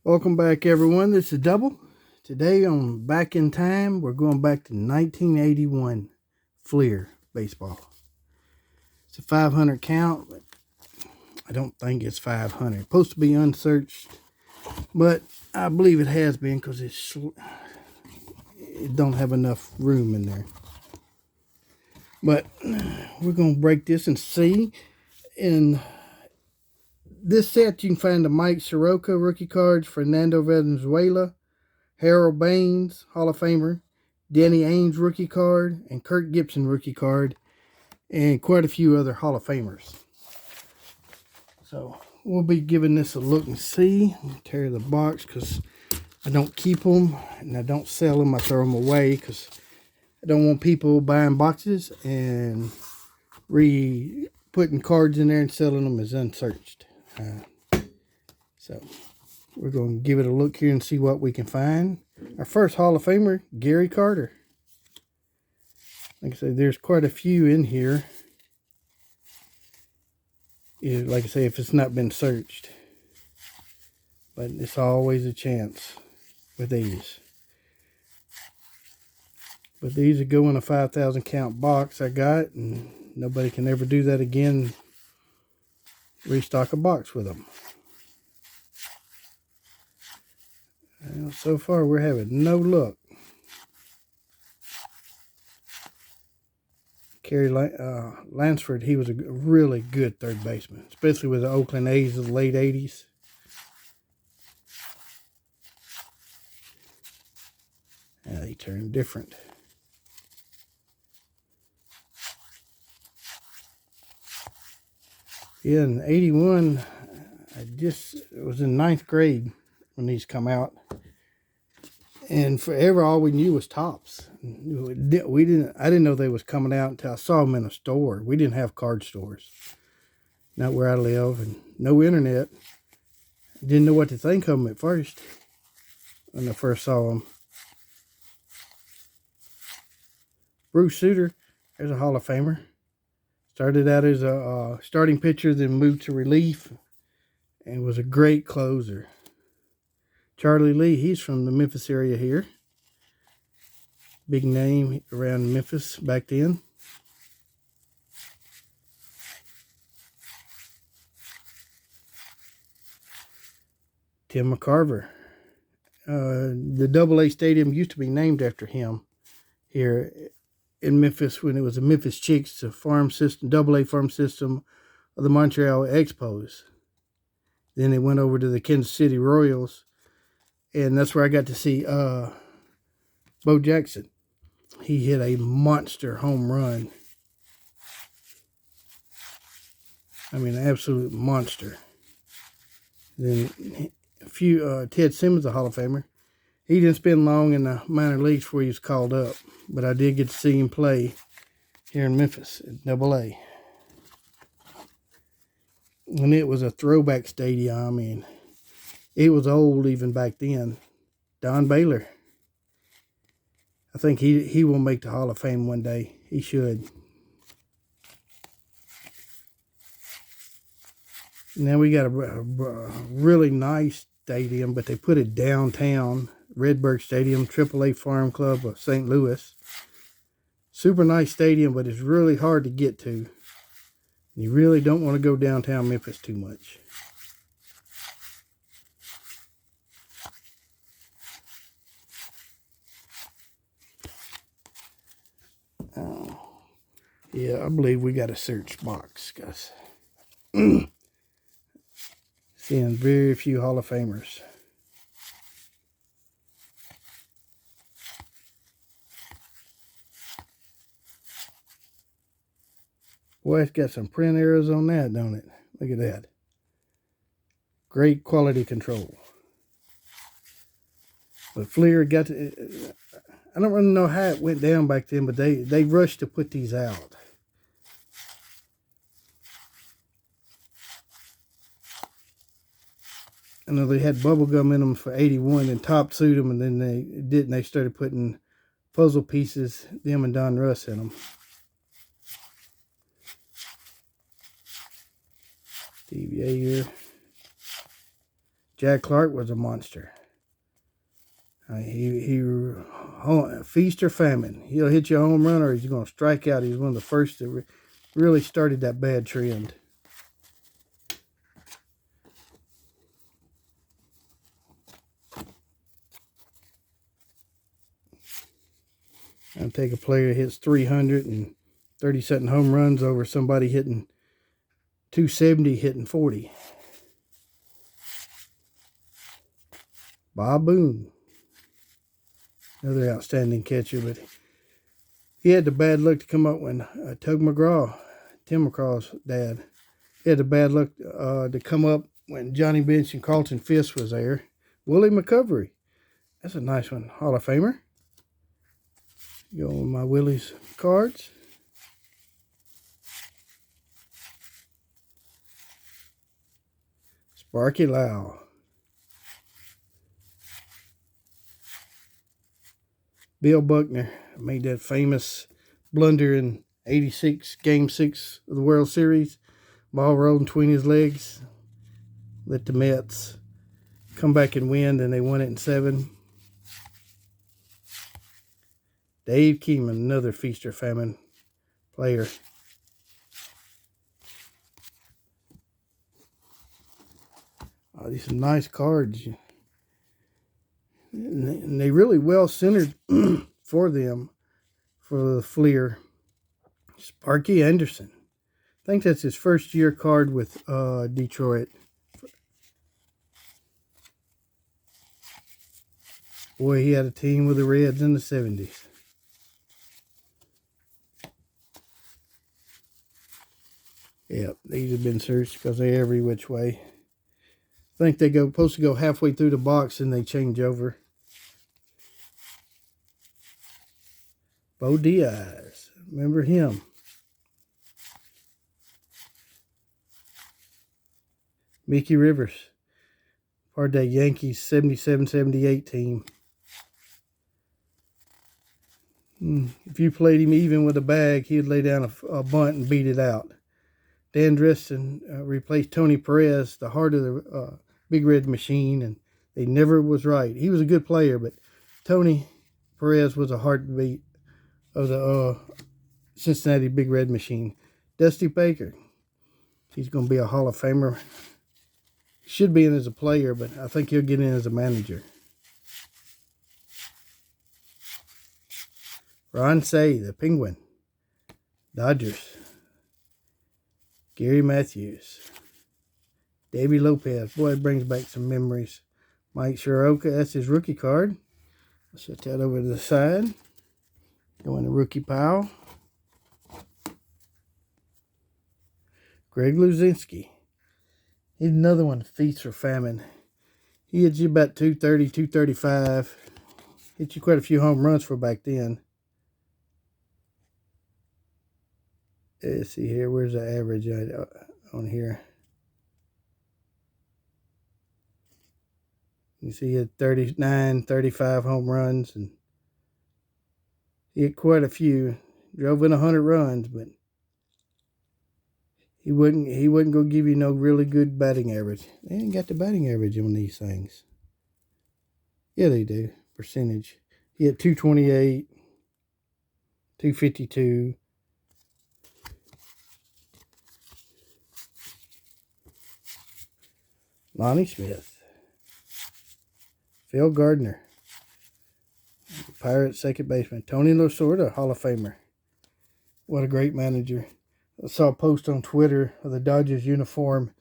Welcome back, everyone. This is Double. Today on Back in Time, we're going back to 1981 Fleer baseball. It's a 500 count, but I don't think it's 500. It's supposed to be unsearched, but I believe it has been because it don't have enough room in there. But we're going to break this and see. In this set, you can find the Mike Soroka rookie cards, Fernando Valenzuela, Harold Baines, Hall of Famer, Danny Ainge rookie card, and Kirk Gibson rookie card, and quite a few other Hall of Famers. So we'll be giving this a look and see. Tear the box because I don't keep them and I don't sell them. I throw them away because I don't want people buying boxes and putting cards in there and selling them as unsearched. So we're going to give it a look here and see what we can find. Our first Hall of Famer, Gary Carter. Like I said, there's quite a few in here. Like I say, if it's not been searched. But it's always a chance with these. But these are go in a 5,000 count box I got. And nobody can ever do that again. Restock a box with them. Well, so far we're having no luck. Kerry Lansford, he was a really good third baseman, especially with the Oakland A's of the late 80s. Yeah, they turned different. Yeah, in 81, I was in 9th grade when these come out. And forever, all we knew was Tops. I didn't know they was coming out until I saw them in a store. We didn't have card stores, not where I live, and no internet. Didn't know what to think of them at first when I first saw them. Bruce Sutter, there's a Hall of Famer. Started out as a starting pitcher, then moved to relief, and was a great closer. Charlie Lee, he's from the Memphis area here. Big name around Memphis back then. Tim McCarver. The AA Stadium used to be named after him here in Memphis when it was the Memphis Chicks, a farm system, AA farm system of the Montreal Expos. Then it went over to the Kansas City Royals, and that's where I got to see Bo Jackson. He hit a monster home run. I mean, an absolute monster. Then a few, Ted Simmons, a Hall of Famer. He didn't spend long in the minor leagues before he was called up, but I did get to see him play here in Memphis at AA. And it was a throwback stadium. I mean, it was old even back then. Don Baylor. I think he will make the Hall of Fame one day. He should. Now we got a really nice stadium, but they put it downtown. Redbird Stadium, AAA Farm Club of St. Louis. Super nice stadium, but it's really hard to get to. You really don't want to go downtown Memphis too much. Yeah, I believe we got a search box, guys. Seeing very few Hall of Famers. Boy, it's got some print errors on that, don't it? Look at that. Great quality control. But Fleer got to... I don't really know how it went down back then, but they rushed to put these out. I know they had bubble gum in them for 81 and Top sued them, and then they started putting puzzle pieces, them and Don Russ in them. Stevie Ayer. Jack Clark was a monster. He feast or famine. He'll hit you a home run or he's going to strike out. He's one of the first that really started that bad trend. I'll take a player that hits 330-something home runs over somebody hitting 270, hitting 40. Bob Boone. Another outstanding catcher, but he had the bad luck to come up when Tug McGraw, Tim McGraw's dad, he had the bad luck to come up when Johnny Bench and Carlton Fisk was there. Willie McCovery. That's a nice one. Hall of Famer. Go with my Willie's cards. Sparky Lau. Bill Buckner made that famous blunder in '86, Game 6 of the World Series. Ball rolled between his legs. Let the Mets come back and win, and they won it in 7. Dave Keenan, another feast or famine player. Oh, these are nice cards. And they really well centered for them, for the Fleer. Sparky Anderson. I think that's his first year card with Detroit. Boy, he had a team with the Reds in the 70s. Yep, these have been searched because they're every which way. I think they supposed to go halfway through the box and they change over. Bo Diaz. Remember him. Mickey Rivers. Part of that Yankees 77-78 team. If you played him even with a bag, he'd lay down a bunt and beat it out. Dan Driston replaced Tony Perez, the heart of the Big Red Machine, and they never was right. He was a good player, but Tony Perez was a heartbeat of the Cincinnati Big Red Machine. Dusty Baker, he's going to be a Hall of Famer. Should be in as a player, but I think he'll get in as a manager. Ron Say, the Penguin. Dodgers. Gary Matthews. Davey Lopez. Boy, it brings back some memories. Mike Soroka, that's his rookie card. I'll set that over to the side. Go in the rookie pile. Greg Luzinski. He's another one, feast or famine. He hit you about 230, 235. Hit you quite a few home runs for back then. Let's see here. Where's the average on here? You see he had 39, 35 home runs. And he hit quite a few. Drove in 100 runs, but he wouldn't go give you no really good batting average. They ain't got the batting average on these things. Yeah, they do. Percentage. He had 228, 252. Lonnie Smith. Phil Gardner. Pirates second baseman. Tony Lasorda, Hall of Famer. What a great manager. I saw a post on Twitter of the Dodgers uniform.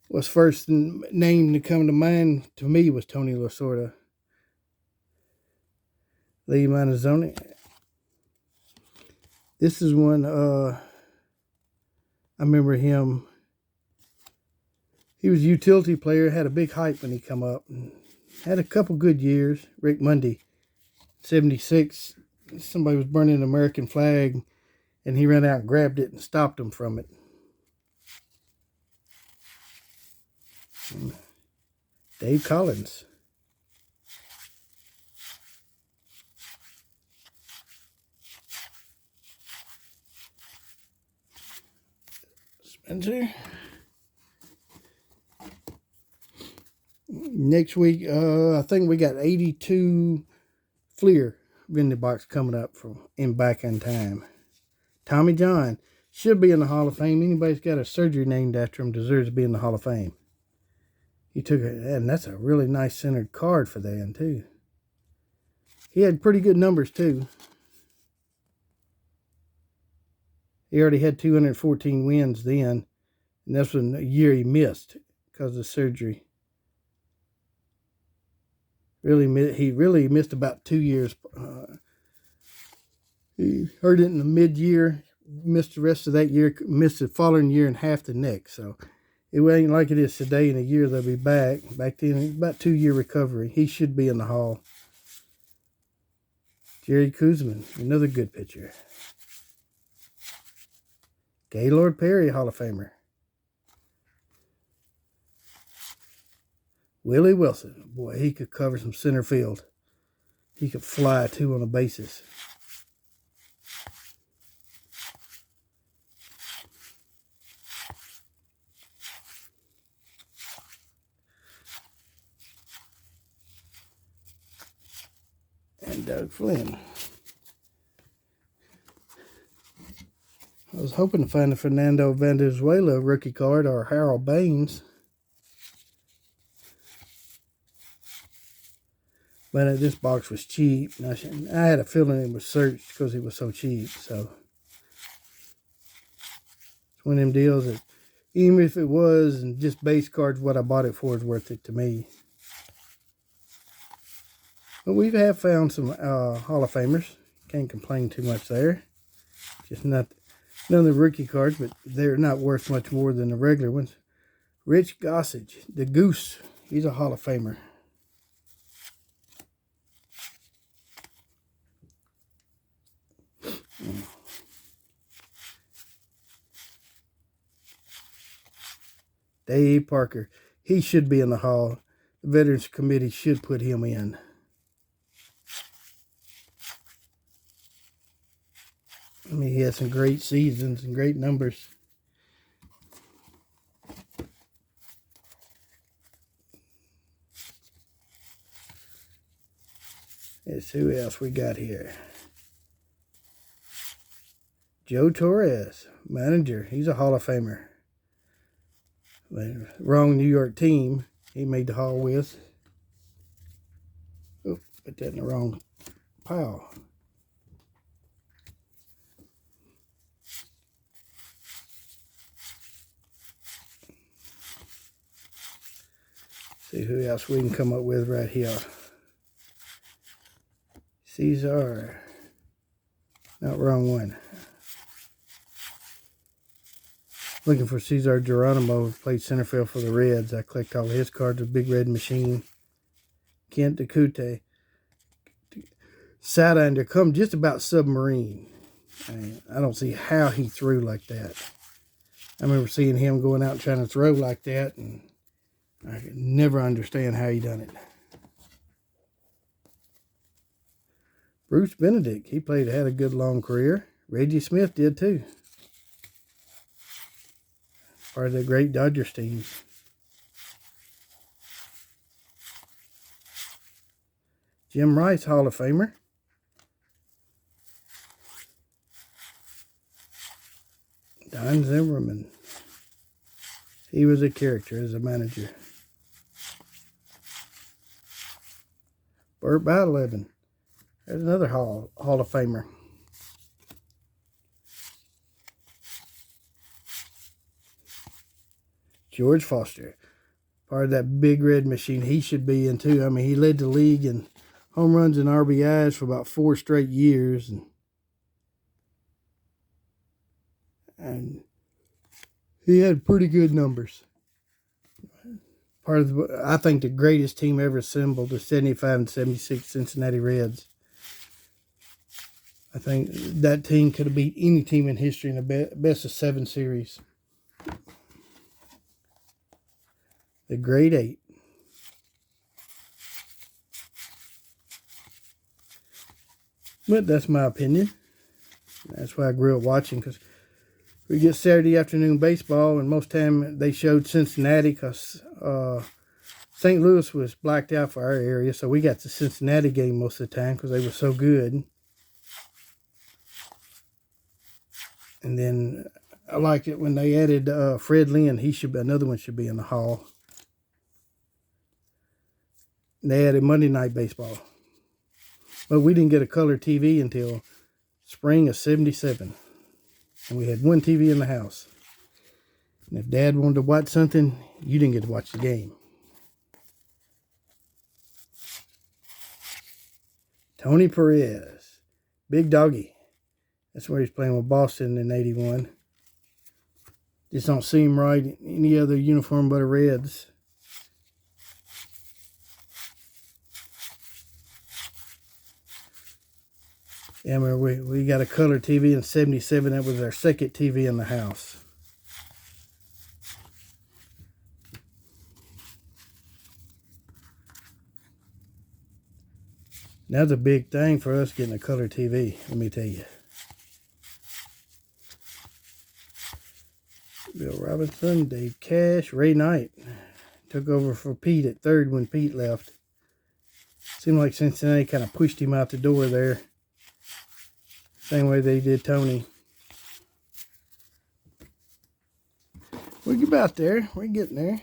Was first name to come to mind to me was Tony Lasorda. Lee Manzoni. This is one I remember him. He was a utility player, had a big hype when he come up. Had a couple good years. Rick Mundy, 76. Somebody was burning an American flag, and he ran out and grabbed it and stopped them from it. Dave Collins. Spencer. Next week, I think we got 82 Fleer vending box coming up from Back in Time. Tommy John should be in the Hall of Fame. Anybody's got a surgery named after him deserves to be in the Hall of Fame. He took it, and that's a really nice centered card for that, too. He had pretty good numbers, too. He already had 214 wins then, and that's when the year he missed because of surgery. He really missed about 2 years. He hurt it in the mid-year, missed the rest of that year, missed the following year and half the next. So it ain't like it is today. In a year they'll be back. Back then, about 2-year recovery. He should be in the Hall. Jerry Kuzman, another good pitcher. Gaylord Perry, Hall of Famer. Willie Wilson, boy, he could cover some center field. He could fly, too, on the bases. And Doug Flynn. I was hoping to find a Fernando Valenzuela rookie card or Harold Baines. But this box was cheap. I had a feeling it was searched because it was so cheap. So it's one of them deals that even if it was and just base cards, what I bought it for is worth it to me. But we have found some Hall of Famers. Can't complain too much there. Just none of the rookie cards, but they're not worth much more than the regular ones. Rich Gossage, the Goose. He's a Hall of Famer. Dave Parker. He should be in the Hall. The Veterans Committee should put him in. I mean, he had some great seasons and great numbers. Let's see who else we got here. Joe Torres, manager. He's a Hall of Famer. But wrong New York team he made the Hall with. Oh, put that in the wrong pile. See who else we can come up with right here. Cesar. Not wrong one. Looking for Cesar Geronimo, who played center field for the Reds. I collect all of his cards with Big Red Machine. Kent DeCute. Sidewinder, come just about submarine. I don't see how he threw like that. I remember seeing him going out and trying to throw like that, and I could never understand how he done it. Bruce Benedict, he had a good long career. Reggie Smith did too. Part of the great Dodgers team. Jim Rice, Hall of Famer. Don Zimmerman. He was a character as a manager. Burt Bowden. There's another Hall of Famer. George Foster, part of that Big Red Machine. He should be in too. I mean, he led the league in home runs and RBIs for about 4 straight years, and he had pretty good numbers. I think the greatest team ever assembled, the 75 and 76 Cincinnati Reds. I think that team could have beat any team in history in the best of 7 series. The Great 8. But that's my opinion. That's why I grew up watching, because we get Saturday afternoon baseball, and most time they showed Cincinnati because St. Louis was blacked out for our area, so we got the Cincinnati game most of the time because they were so good. And then I liked it when they added Fred Lynn. Another one should be in the hall. And they added Monday Night Baseball. But we didn't get a color TV until spring of '77. And we had one TV in the house. And if Dad wanted to watch something, you didn't get to watch the game. Tony Perez. Big doggy. That's where he's playing with Boston in '81. Just don't seem right in any other uniform but a Reds. Yeah, we got a color TV in '77. That was our second TV in the house. That's a big thing for us getting a color TV, let me tell you. Bill Robinson, Dave Cash, Ray Knight took over for Pete at third when Pete left. Seemed like Cincinnati kind of pushed him out the door there. Same way they did Tony. We're about there. We're getting there.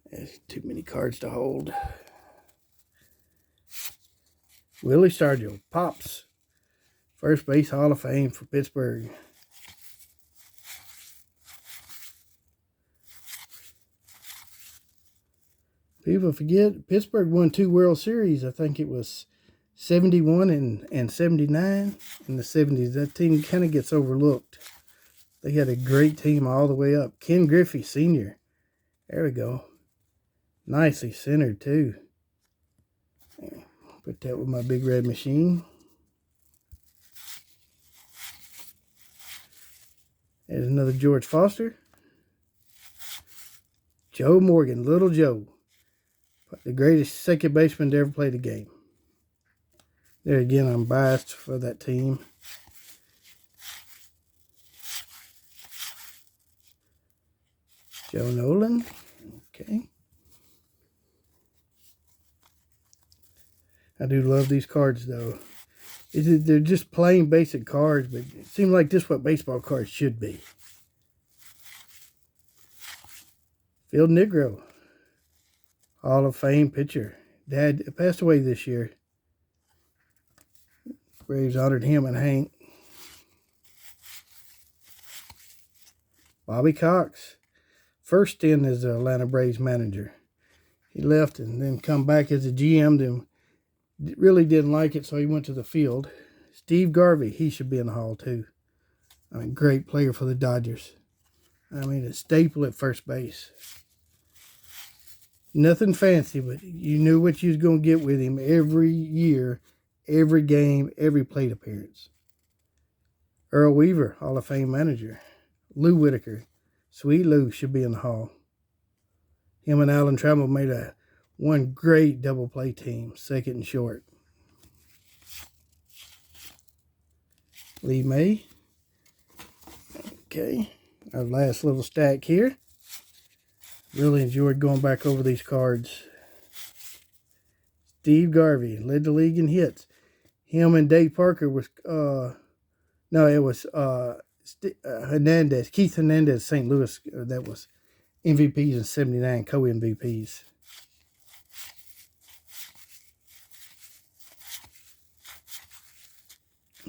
There's too many cards to hold. Willie Stargell, Pops. First base Hall of Fame for Pittsburgh. People forget, Pittsburgh won 2 World Series. I think it was 71 and 79 in the 70s. That team kind of gets overlooked. They had a great team all the way up. Ken Griffey Sr. There we go. Nicely centered, too. Put that with my big red machine. There's another George Foster. Joe Morgan, Little Joe. The greatest second baseman to ever play the game. There again, I'm biased for that team. Joe Nolan. Okay. I do love these cards, though. They're just plain basic cards, but it seems like this is what baseball cards should be. Phil Negro. Hall of Fame pitcher. Dad passed away this year. Braves honored him and Hank. Bobby Cox. First stint as the Atlanta Braves manager. He left and then come back as a GM. Then really didn't like it, so he went to the field. Steve Garvey. He should be in the Hall, too. I mean, great player for the Dodgers. I mean, a staple at first base. Nothing fancy, but you knew what you was going to get with him every year, every game, every plate appearance. Earl Weaver, Hall of Fame manager. Lou Whitaker. Sweet Lou should be in the Hall. Him and Alan Trammell made one great double play team, second and short. Lee May. Okay, our last little stack here. Really enjoyed going back over these cards. Steve Garvey led the league in hits. Him and Dave Parker was, Hernandez, Keith Hernandez, St. Louis, that was MVPs in '79, co-MVPs.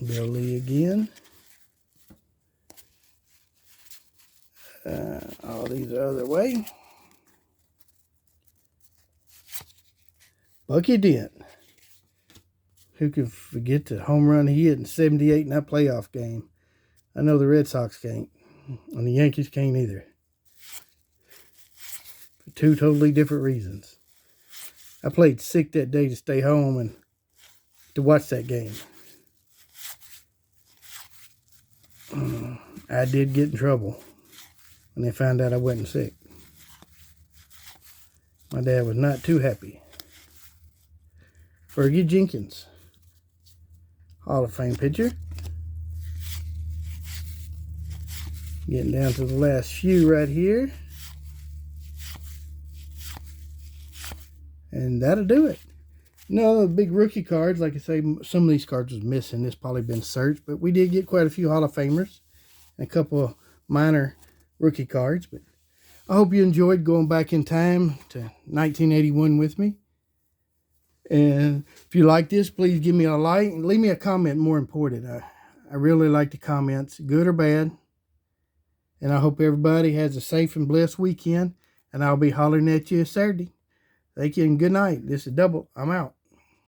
Bill Lee again. All these are other way. Bucky Dent. Who could forget the home run he hit in '78 in that playoff game? I know the Red Sox can't, and the Yankees can't either. For 2 totally different reasons. I played sick that day to stay home and to watch that game. I did get in trouble when they found out I wasn't sick. My dad was not too happy. Fergie Jenkins, Hall of Fame pitcher. Getting down to the last few right here. And that'll do it. No, the big rookie cards, like I say, some of these cards was missing. This probably been searched, but we did get quite a few Hall of Famers and a couple of minor rookie cards. But I hope you enjoyed going back in time to 1981 with me. And if you like this, please give me a like and leave me a comment. More important, I really like the comments, good or bad. And I hope everybody has a safe and blessed weekend. And I'll be hollering at you Saturday. Thank you and good night. This is Double. I'm out.